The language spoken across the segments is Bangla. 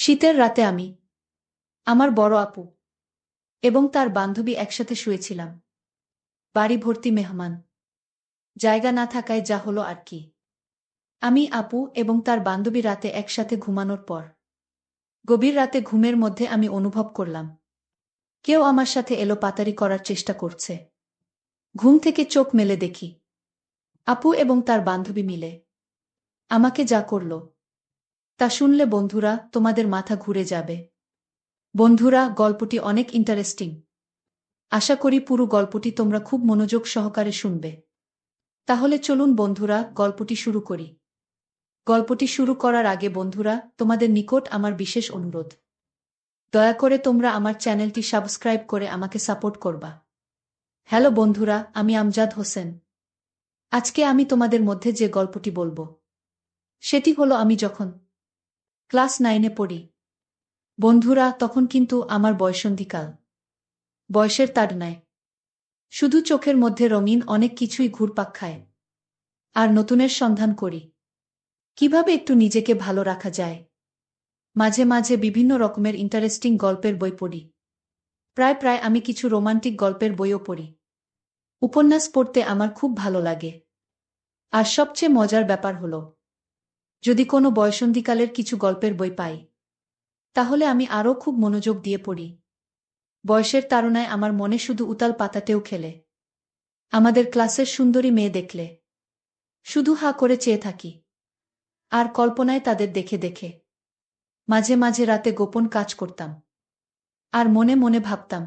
শীতের রাতে আমি, আমার বড় আপু এবং তার বান্ধবী একসাথে শুয়েছিলাম। বাড়ি ভর্তি মেহমান। জায়গা না থাকায় যা হলো আর কি। আমি, আপু এবং তার বান্ধবী রাতে একসাথে ঘুমানোর পর গভীর রাতে ঘুমের মধ্যে আমি অনুভব করলাম কেউ আমার সাথে এলোপাতাড়ি করার চেষ্টা করছে। ঘুম থেকে চোখ মেলে দেখি আপু এবং তার বান্ধবী মিলে আমাকে যা করল তা শুনলে বন্ধুরা তোমাদের মাথা ঘুরে যাবে। বন্ধুরা, গল্পটি অনেক ইন্টারেস্টিং। আশা করি পুরো গল্পটি তোমরা খুব মনোযোগ সহকারে শুনবে। তাহলে চলুন বন্ধুরা, গল্পটি শুরু করি। গল্পটি শুরু করার আগে বন্ধুরা, তোমাদের নিকট আমার বিশেষ অনুরোধ, দয়া করে তোমরা আমার চ্যানেলটি সাবস্ক্রাইব করে আমাকে সাপোর্ট করবা। হ্যালো বন্ধুরা, আমি আমজাদ হোসেন। আজকে আমি তোমাদের মধ্যে যে গল্পটি বলবো সেটি হলো আমি যখন ক্লাস 9-এ পড়ি। বন্ধুরা, তখন কিন্তু আমার বয়সন্ধিকাল। বয়সের তাড়নায় শুধু চোখের মধ্যে রঙিন অনেক কিছুই ঘুরপাক খায়। আর নতুনের সন্ধান করি কিভাবে একটু নিজেকে ভালো রাখা যায়। মাঝে মাঝে বিভিন্ন রকমের ইন্টারেস্টিং গল্পের বই পড়ি। প্রায় প্রায় আমি কিছু রোমান্টিক গল্পের বইও পড়ি। উপন্যাস পড়তে আমার খুব ভালো লাগে। আর সবচেয়ে মজার ব্যাপার হলো, যদি কোনো বয়সন্ধিকালের কিছু গল্পের বই পাই তাহলে আমি আরও খুব মনোযোগ দিয়ে পড়ি। বয়সের তাড়নায় আমার মনে শুধু উতাল পাতাতেও খেলে। আমাদের ক্লাসের সুন্দরী মেয়ে দেখলে শুধু হা করে চেয়ে থাকি। আর কল্পনায় তাদের দেখে দেখে মাঝে মাঝে রাতে গোপন কাজ করতাম। আর মনে মনে ভাবতাম,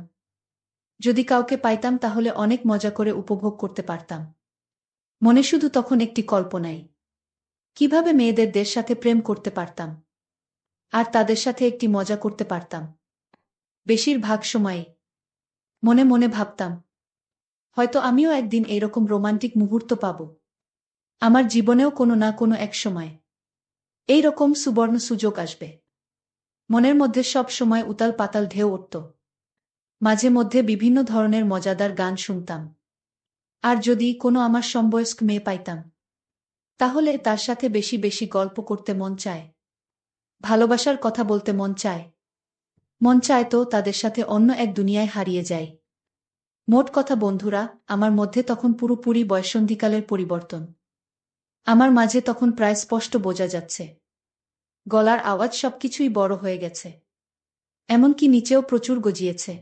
যদি কাউকে পাইতাম তাহলে অনেক মজা করে উপভোগ করতে পারতাম। মনে শুধু তখন একটি কল্পনাই, কিভাবে মেয়েদের সাথে প্রেম করতে পারতাম আর তাদের সাথে একটি মজা করতে পারতাম। বেশিরভাগ সময়ই মনে মনে ভাবতাম, হয়তো আমিও একদিন এইরকম রোমান্টিক মুহূর্ত পাব আমার জীবনেও কোনো না কোনো এক সময়। এই রকম সুবর্ণ সুযোগ আসবে। মনের মধ্যে সব সময় উতাল পাতাল ঢেউ উঠত। মাঝে মধ্যে বিভিন্ন ধরনের মজাদার গান শুনতাম। আর যদি কোনো আমার সমবয়স্ক মেয়ে পাইতাম তাহলে তার সাথে বেশি বেশি গল্প করতে মন চায়। ভালোবাসার কথা বলতে মন চায়। মন চায় তো তাদের সাথে অন্য এক দুনিয়ায় হারিয়ে যাই। মোট কথা বন্ধুরা, আমার মধ্যে তখন পুরোপুরি বয়ঃসন্ধিকালের পরিবর্তন। আমার মাঝে তখন প্রায় স্পষ্ট বোঝা যাচ্ছে, গলার আওয়াজ সবকিছুই বড় হয়ে গেছে। এমনকি নিচেও প্রচুর গজিয়েছে।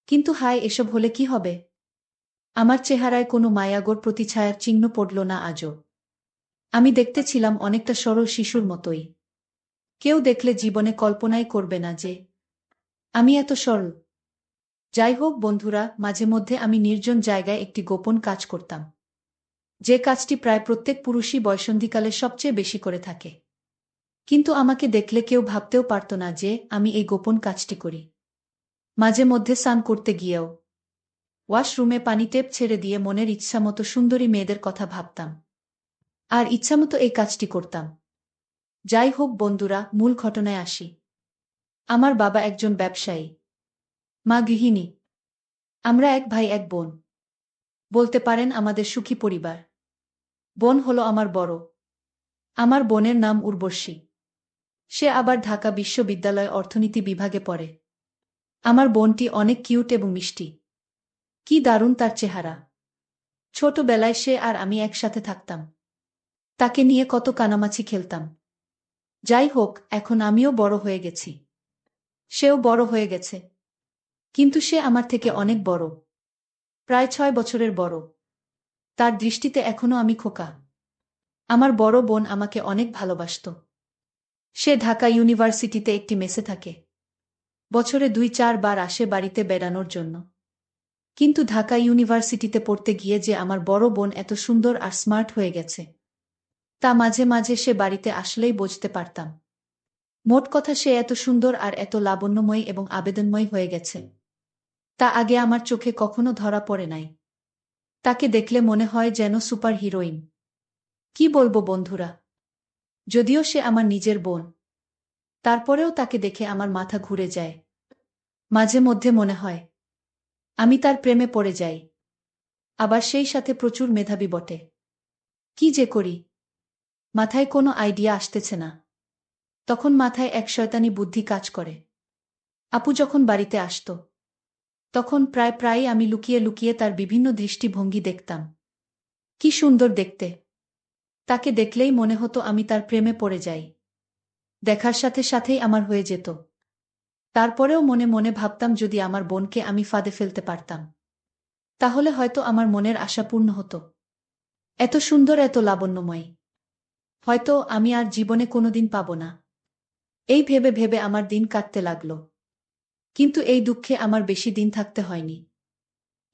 কিন্তু হায়, এসব হলে কি হবে? আমার চেহারায় কোনো মায়াগোর প্রতিছায়ার চিহ্ন পড়ল না আজও। আমি দেখতে ছিলাম অনেকটা সরল শিশুর মতোই। কেউ দেখলে জীবনে কল্পনাই করবে না যে আমি এত সরল। যাই হোক বন্ধুরা, মাঝে মধ্যে আমি নির্জন জায়গায় একটি গোপন কাজ করতাম, যে কাজটি প্রায় প্রত্যেক পুরুষই বয়ঃসন্ধিকালে সবচেয়ে বেশি করে থাকে। কিন্তু আমাকে দেখলে কেউ ভাবতেও পারত না যে আমি এই গোপন কাজটি করি। মাঝে মধ্যে স্নান করতে গিয়েও ওয়াশরুমে পানি টেপ ছেড়ে দিয়ে মনের ইচ্ছামতো সুন্দরী মেয়েদের কথা ভাবতাম। আর ইচ্ছামতো এই কাজটি করতাম। যাই হোক বন্ধুরা, মূল ঘটনায় আসি। আমার বাবা একজন ব্যবসায়ী, মা গৃহিণী। আমরা এক ভাই এক বোন। বলতে পারেন আমাদের সুখী পরিবার। বোন হলো আমার বড়। আমার বোনের নাম উর্বশী। সে আবার ঢাকা বিশ্ববিদ্যালয় অর্থনীতি বিভাগে পড়ে। আমার বোনটি অনেক কিউট এবং মিষ্টি। কি দারুণ তার চেহারা! ছোটবেলায় সে আর আমি একসাথে থাকতাম। তাকে নিয়ে কত কানামাছি খেলতাম। যাই হোক, এখন আমিও বড় হয়ে গেছি। সেও বড় হয়ে গেছে। কিন্তু সে আমার থেকে অনেক বড়। প্রায় 6 বছরের বড়। তার দৃষ্টিতে এখনো আমি খোকা। আমার বড় বোন আমাকে অনেক ভালোবাসত। সে ঢাকা ইউনিভার্সিটিতে একটি মেসে থাকে। বছরে 2-4 বার আসে বাড়িতে বেড়ানোর জন্য। কিন্তু ঢাকা ইউনিভার্সিটিতে পড়তে গিয়ে যে আমার বড় বোন এত সুন্দর আর স্মার্ট হয়ে গেছে তা মাঝে মাঝে সে বাড়িতে আসলেই বুঝতে পারতাম। মোট কথা, সে এত সুন্দর আর এত লাবণ্যময়ী এবং আবেদনময়ী হয়ে গেছে তা আগে আমার চোখে কখনো ধরা পড়ে নাই। তাকে দেখলে মনে হয় যেন সুপার হিরোইন। কি বলবো বন্ধুরা, যদিও সে আমার নিজের বোন, তারপরেও তাকে দেখে আমার মাথা ঘুরে যায়। মাঝে মধ্যে মনে হয় আমি তার প্রেমে পড়ে যাই। আবার সেই সাথে প্রচুর মেধাবী বটে। কি যে করি, মাথায় কোনো আইডিয়া আসতেছে না। তখন মাথায় এক শয়তানি বুদ্ধি কাজ করে। আপু যখন বাড়িতে আসত, তখন প্রায়ই আমি লুকিয়ে লুকিয়ে তার বিভিন্ন দৃষ্টিভঙ্গি দেখতাম। কি সুন্দর দেখতে! তাকে দেখলেই মনে হতো আমি তার প্রেমে পড়ে যাই। দেখার সাথে সাথেই আমার হয়ে যেত। তারপরেও মনে মনে ভাবতাম যদি আমার বোনকে আমি ফাঁদে ফেলতে পারতাম, তাহলে হয়তো আমার মনের আশা পূর্ণ হতো। এত সুন্দর, এত লাবণ্যময়ী হয়তো আমি আর জীবনে কোনোদিন পাব না। এই ভেবে ভেবে আমার দিন কাটতে লাগল। কিন্তু এই দুঃখে আমার বেশি দিন থাকতে হয়নি।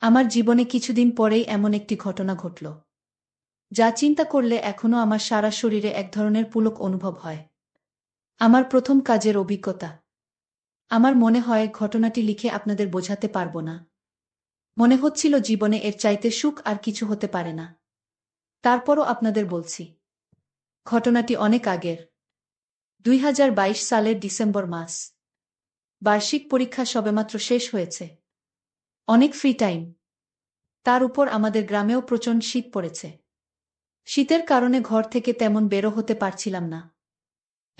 আমার জীবনে কিছুদিন পরেই এমন একটি ঘটনা ঘটল, যা চিন্তা করলে এখনো আমার সারা শরীরে এক ধরনের পুলক অনুভব হয়। আমার প্রথম কাজের অভিজ্ঞতা। আমার মনে হয় ঘটনাটি লিখে আপনাদের বোঝাতে পারব না। মনে হচ্ছিল জীবনে এর চাইতে সুখ আর কিছু হতে পারে না। তারপরও আপনাদের বলছি। ঘটনাটি অনেক আগের। ২০২২ সালের ডিসেম্বর মাস। বার্ষিক পরীক্ষা সবেমাত্র শেষ হয়েছে। অনেক ফ্রি টাইম। তার উপর আমাদের গ্রামেও প্রচণ্ড শীত পড়েছে। শীতের কারণে ঘর থেকে তেমন বেরো হতে পারছিলাম না।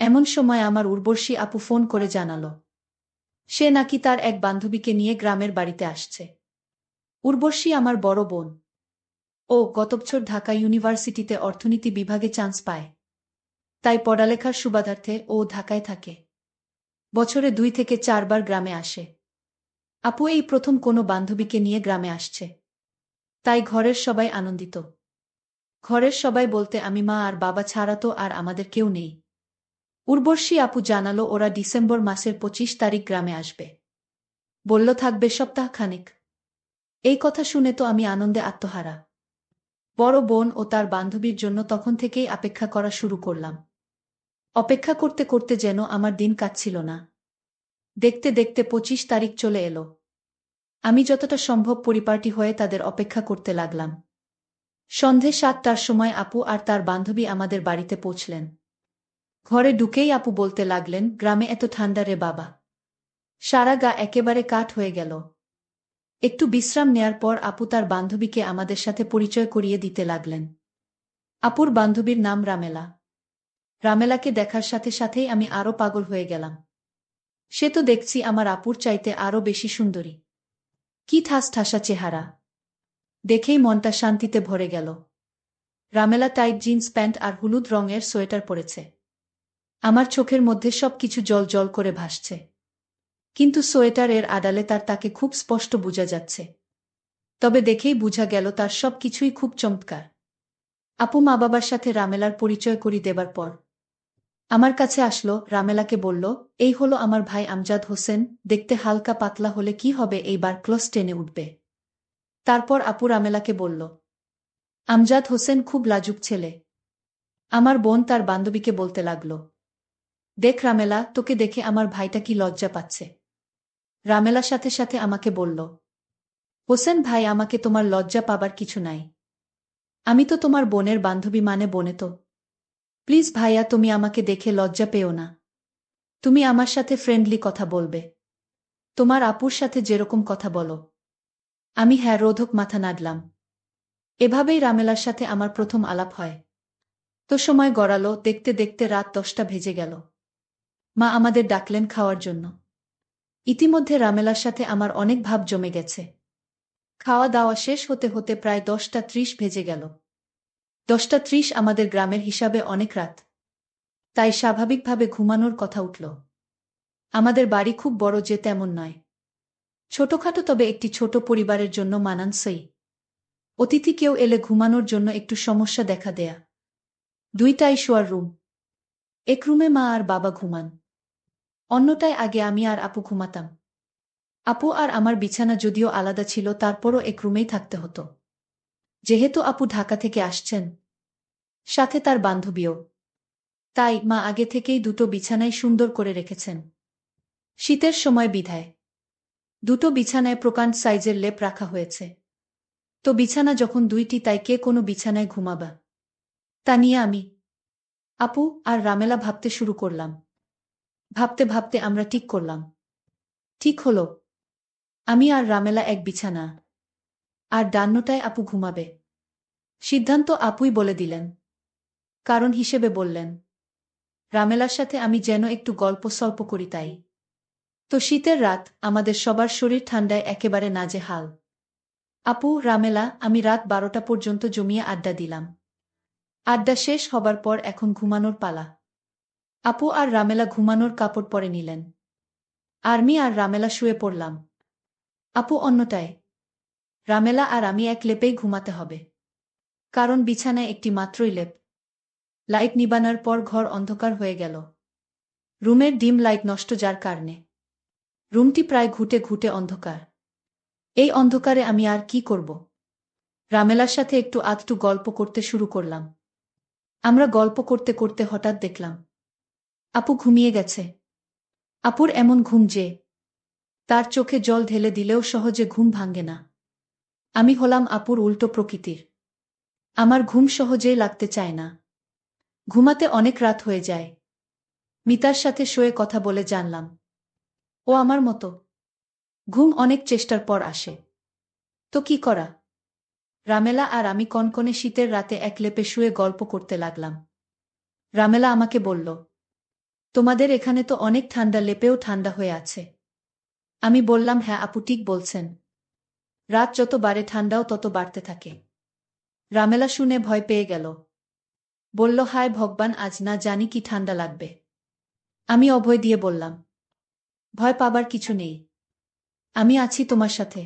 এমন সময় আমার উর্বশী আপু ফোন করে জানাল, সে নাকি তার এক বান্ধবীকে নিয়ে গ্রামের বাড়িতে আসছে। উর্বশী আমার বড় বোন। ও গত বছর ঢাকা ইউনিভার্সিটিতে অর্থনীতি বিভাগে চান্স পায়। তাই পড়ালেখার সুবাদার্থে ও ঢাকায় থাকে। বছরে ২ থেকে ৪ বার গ্রামে আসে। আপু এই প্রথম কোনো বান্ধবীকে নিয়ে গ্রামে আসছে। তাই ঘরের সবাই আনন্দিত। ঘরের সবাই বলতে আমি মা আর বাবা ছাড়া তো আর আমাদের কেউ নেই। উর্বশী আপু জানালো ওরা ডিসেম্বর মাসের ২৫ তারিখ গ্রামে আসবে। বলল থাকবে সপ্তাহখানেক। এই কথা শুনে তো আমি আনন্দে আত্মহারা। বড় বোন ও তার বান্ধবীর জন্য তখন থেকেই অপেক্ষা করা শুরু করলাম। অপেক্ষা করতে করতে যেন আমার দিন কাটছিল না। দেখতে দেখতে ২৫ তারিখ চলে এলো। আমি যতটা সম্ভব পরিপাটি হয়ে তাদের অপেক্ষা করতে লাগলাম। সন্ধে ৭টার সময় আপু আর তার বান্ধবী আমাদের বাড়িতে পৌঁছলেন। ঘরে ঢুকেই আপু বলতে লাগলেন, গ্রামে এত ঠান্ডা রে বাবা, সারা গা একেবারে কাঠ হয়ে গেল। একটু বিশ্রাম নেয়ার পর আপু তার বান্ধবীকে আমাদের সাথে পরিচয় করিয়ে দিতে লাগলেন। আপুর বান্ধবীর নাম রামেলা। রামেলাকে দেখার সাথে সাথেই আমি আরো পাগল হয়ে গেলাম। সে তো দেখছি আমার আপুর চাইতে আরো বেশি সুন্দরী। কি ঠাসঠাসা চেহারা! দেখেই মনটা শান্তিতে ভরে গেল। রামেলা টাইট জিন্স প্যান্ট আর হলুদ রঙের সোয়েটার পরেছে। আমার চোখের মধ্যে সবকিছু জল জল করে ভাসছে। কিন্তু সোয়েটারের আড়ালে তাকে খুব স্পষ্ট বোঝা যাচ্ছে। তবে দেখেই বোঝা গেল তার সবকিছুই খুব চমৎকার। আপু মা বাবার সাথে রামেলার পরিচয় করিয়ে দেবার পর আমার কাছে আসলো, রামেলাকে বলল, এই হলো আমার ভাই আমজাদ হোসেন, দেখতে হালকা পাতলা হলে কি হবে, এইবার ক্লাস 10-এ উঠবে। তারপর আপু রামেলাকে বলল, আমজাদ হোসেন খুব লাজুক ছেলে। আমার বোন তার বান্ধবীকে বলতে লাগল, দেখ রামেলা, তোকে দেখে আমার ভাইটা কি লজ্জা পাচ্ছে। রামেলা সাথে সাথে আমাকে বলল, হোসেন ভাই, আমাকে তোমার লজ্জা পাবার কিছু নাই। আমি তো তোমার বোনের বান্ধবী, মানে বোনে তো। প্লিজ ভাইয়া, তুমি আমাকে দেখে লজ্জা পেও না। তুমি আমার সাথে ফ্রেন্ডলি কথা বলবে, তোমার আপুর সাথে যেরকম কথা বলো। আমি হ্যাঁ রোধক মাথা নাড়লাম। এভাবেই রামেলার সাথে আমার প্রথম আলাপ হয়। তো সময় গড়ালো, দেখতে দেখতে রাত 10টা বেজে গেল। মা আমাদের ডাকলেন খাওয়ার জন্য। ইতিমধ্যে রামেলার সাথে আমার অনেক ভাব জমে গেছে। খাওয়া দাওয়া শেষ হতে হতে প্রায় 10টা 30 বেজে গেল। 10টা 30 আমাদের গ্রামের হিসাবে অনেক রাত। তাই স্বাভাবিকভাবে ঘুমানোর কথা উঠল। আমাদের বাড়ি খুব বড় যে তেমন নয়, ছোটখাটো, তবে একটি ছোট পরিবারের জন্য মানানসই। অতিথি কেউ এলে ঘুমানোর জন্য একটু সমস্যা দেখা দেয়া। 2টাই শোয়ার রুম। এক রুমে মা আর বাবা ঘুমান, অন্যটায় আগে আমি আর আপু ঘুমাতাম। আপু আর আমার বিছানা যদিও আলাদা ছিল, তারপরও এক রুমেই থাকতে হতো। যেহেতু আপু ঢাকা থেকে আসছেন, সাথে তার বান্ধবীও, তাই মা আগে থেকেই দুটো বিছানায় সুন্দর করে রেখেছেন। শীতের সময় বিধায় দুটো বিছানায় প্রকাণ্ড সাইজের লেপ রাখা হয়েছে। তো বিছানা যখন 2টি, তাই কে কোনো বিছানায় ঘুমাবা তা নিয়ে আমি, আপু আর রামেলা ভাবতে শুরু করলাম। ভাবতে ভাবতে আমরা ঠিক করলাম, ঠিক হলো, আমি আর রামেলা এক বিছানা, আর ডান্নটায় আপু ঘুমাবে। সিদ্ধান্ত আপুই বলে দিলেন। কারণ হিসেবে বললেন, রামেলার সাথে আমি যেন একটু গল্প সল্প করি তাই। তো শীতের রাত, আমাদের সবার শরীর ঠান্ডায় একেবারে নাজেহাল। আপু, রামেলা, আমি রাত 12টা পর্যন্ত জমিয়ে আড্ডা দিলাম। আড্ডা শেষ হবার পর এখন ঘুমানোর পালা। আপু আর রামেলা ঘুমানোর কাপড় পরে নিলেন। আমি আর রামেলা শুয়ে পড়লাম। আপু অন্যটায়। রামেলা আর আমি এক লেপেই ঘুমাতে হবে। কারণ বিছানায় একটি মাত্রই লেপ। লাইট নিবানোর পর ঘর অন্ধকার হয়ে গেল। রুমের ডিম লাইট নষ্ট যার কারণে রুমটি প্রায় ঘুটে ঘুটে অন্ধকার। এই অন্ধকারে আমি আর কি করব? রামেলার সাথে একটু আধটু গল্প করতে শুরু করলাম। আমরা গল্প করতে করতে হঠাৎ দেখলাম আপু ঘুমিয়ে গেছে। আপুর এমন ঘুম যে তার চোখে জল ঢেলে দিলেও সহজে ঘুম ভাঙে না। আমি হলাম আপুর উল্টো প্রকৃতির। আমার ঘুম সহজেই লাগতে চায় না। ঘুমাতে অনেক রাত হয়ে যায়। মিতার সাথে শুয়ে কথা বলে জানলাম ও আমার মতো। ঘুম অনেক চেষ্টার পর আসে। তো কি করা? রামেলা আর আমি কনকনে শীতের রাতে এক লেপে শুয়ে গল্প করতে লাগলাম। রামেলা আমাকে বলল, তোমাদের এখানে তো অনেক ঠান্ডা, লেপেও ঠান্ডা হয়ে আছে। আমি বললাম, হ্যাঁ আপু ঠিক বলছেন। রাত যত বাড়ে ঠান্ডাও তত বাড়তে থাকে। রামেলা শুনে ভয় পেয়ে গেল। বলল, হায় ভগবান, আজ না জানি কি ঠান্ডা লাগবে। আমি অভয় দিয়ে বললাম, ভয় পাবার কিছু নেই। আমি আছি তোমার সাথে।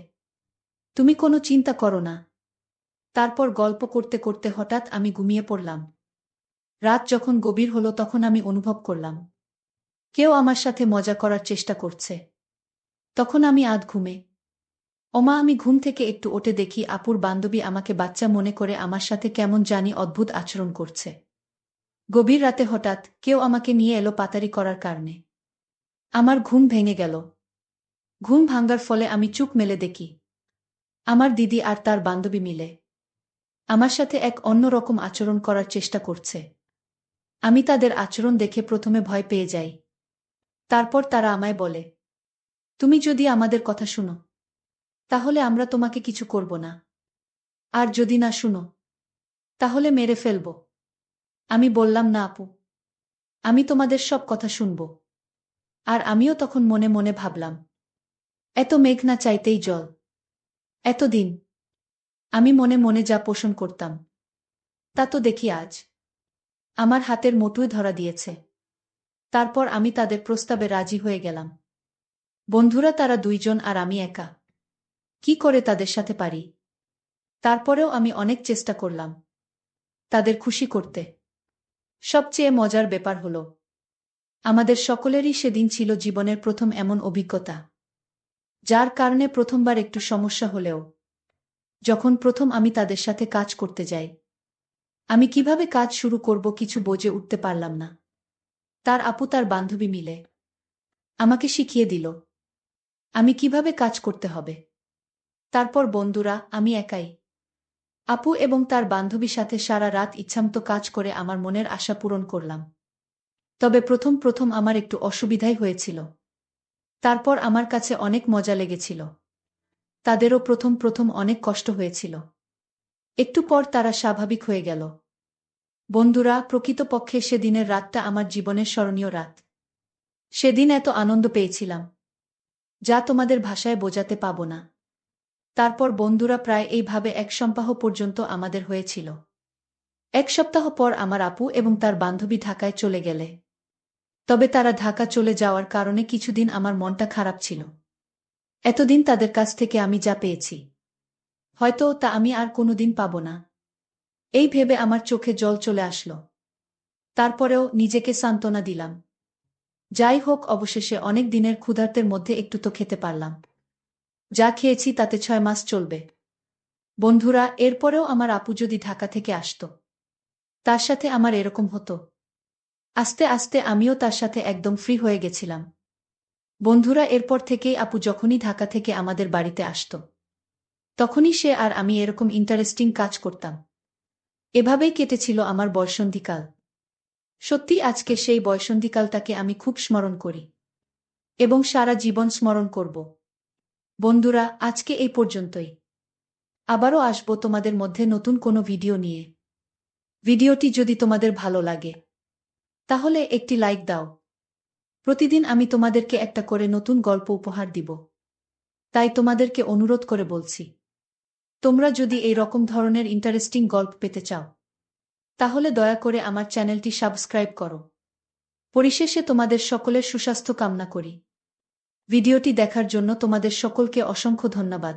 তুমি কোনো চিন্তা করো না। তারপর গল্প করতে করতে হঠাৎ আমি ঘুমিয়ে পড়লাম। রাত যখন গভীর হলো তখন আমি অনুভব করলাম কেউ আমার সাথে মজা করার চেষ্টা করছে। তখন আমি আধ ঘুমে। ওমা, আমি ঘুম থেকে একটু ওঠে দেখি আপুর বান্ধবী আমাকে বাচ্চা মনে করে আমার সাথে কেমন জানি অদ্ভুত আচরণ করছে। গভীর রাতে হঠাৎ কেউ আমাকে নিয়ে এলো পাতারি করার কারণে। আমার ঘুম ভেঙে গেল। ঘুম ভাঙার ফলে আমি চোখ মেলে দেখি আমার দিদি আর তার বান্ধবী মিলে আমার সাথে এক অন্যরকম আচরণ করার চেষ্টা করছে। আমি তাদের আচরণ দেখে প্রথমে ভয় পেয়ে যাই। তারপর তারা আমায় বলে, তুমি যদি আমাদের কথা শুনো তাহলে আমরা তোমাকে কিছু করব না, আর যদি না শুনো তাহলে মেরে ফেলব। আমি বললাম, না আপু, আমি তোমাদের সব কথা শুনব। আর আমিও তখন মনে মনে ভাবলাম, এত মেঘ না চাইতেই জল। এতদিন আমি মনে মনে যা পোষণ করতাম তা তো দেখি আজ আমার হাতের মুঠোয় ধরা দিয়েছে। তারপর আমি তাদের প্রস্তাবে রাজি হয়ে গেলাম। বন্ধুরা তারা দুইজন আর আমি একা। কি করে তাদের সাথে পারি? তারপরেও আমি অনেক চেষ্টা করলাম তাদের খুশি করতে। সবচেয়ে মজার ব্যাপার হলো, আমাদের সকলেরই সেদিন ছিল জীবনের প্রথম এমন অভিজ্ঞতা, যার কারণে প্রথমবার একটু সমস্যা হলেও যখন প্রথম আমি তাদের সাথে কাজ করতে যাই, আমি কিভাবে কাজ শুরু করব কিছু বুঝে উঠতে পারলাম না। তার আপু তার বান্ধবী মিলে আমাকে শিখিয়ে দিল আমি কিভাবে কাজ করতে হবে। তারপর বন্ধুরা, আমি একাই আপু এবং তার বান্ধবীর সাথে সারা রাত ইচ্ছামতো কাজ করে আমার মনের আশা পূরণ করলাম। তবে প্রথম প্রথম আমার একটু অসুবিধাই হয়েছিল। তারপর আমার কাছে অনেক মজা লেগেছিল। তাদেরও প্রথম প্রথম অনেক কষ্ট হয়েছিল। একটু পর তারা স্বাভাবিক হয়ে গেল। বন্ধুরা, প্রকৃতপক্ষে সেদিনের রাতটা আমার জীবনের স্মরণীয় রাত। সেদিন এত আনন্দ পেয়েছিলাম যা তোমাদের ভাষায় বোঝাতে পাবো না। তারপর বন্ধুরা প্রায় এইভাবে এক সপ্তাহ পর্যন্ত আমাদের হয়েছিল। এক সপ্তাহ পর আমার আপু এবং তার বান্ধবী ঢাকায় চলে গেলে। তবে তারা ঢাকা চলে যাওয়ার কারণে কিছুদিন আমার মনটা খারাপ ছিল। এতদিন তাদের কাছ থেকে আমি যা পেয়েছি হয়তো তা আমি আর কোনোদিন পাব না, এই ভেবে আমার চোখে জল চলে আসলো। তারপরেও নিজেকে সান্ত্বনা দিলাম, যাই হোক অবশেষে অনেক দিনের ক্ষুধার্তের মধ্যে একটু তো খেতে পারলাম। যা খেয়েছি তাতে 6 মাস চলবে। বন্ধুরা, এরপরেও আমার আপু যদি ঢাকা থেকে আসতো, তার সাথে আমার এরকম হতো। আস্তে আস্তে আমিও তার সাথে একদম ফ্রি হয়ে গেছিলাম। বন্ধুরা, এরপর থেকেই আপু যখনই ঢাকা থেকে আমাদের বাড়িতে আসতো তখনই সে আর আমি এরকম ইন্টারেস্টিং কাজ করতাম। এভাবেই কেটেছিল আমার বয়ঃসন্ধিকাল। সত্যি আজকে সেই বয়ঃসন্ধিকালটাকে আমি খুব স্মরণ করি এবং সারা জীবন স্মরণ করব। বন্ধুরা, আজকে এই পর্যন্তই। আবারও আসবো তোমাদের মধ্যে নতুন কোনো ভিডিও নিয়ে। ভিডিওটি যদি তোমাদের ভালো লাগে তাহলে একটি লাইক দাও। প্রতিদিন আমি তোমাদেরকে একটা করে নতুন গল্প উপহার দিব। তাই তোমাদেরকে অনুরোধ করে বলছি, তোমরা যদি এই রকম ধরনের ইন্টারেস্টিং গল্প পেতে চাও, তাহলে দয়া করে আমার চ্যানেলটি সাবস্ক্রাইব করো। পরিশেষে তোমাদের সকলের সুস্বাস্থ্য কামনা করি। ভিডিওটি দেখার জন্য তোমাদের সকলকে অসংখ্য ধন্যবাদ।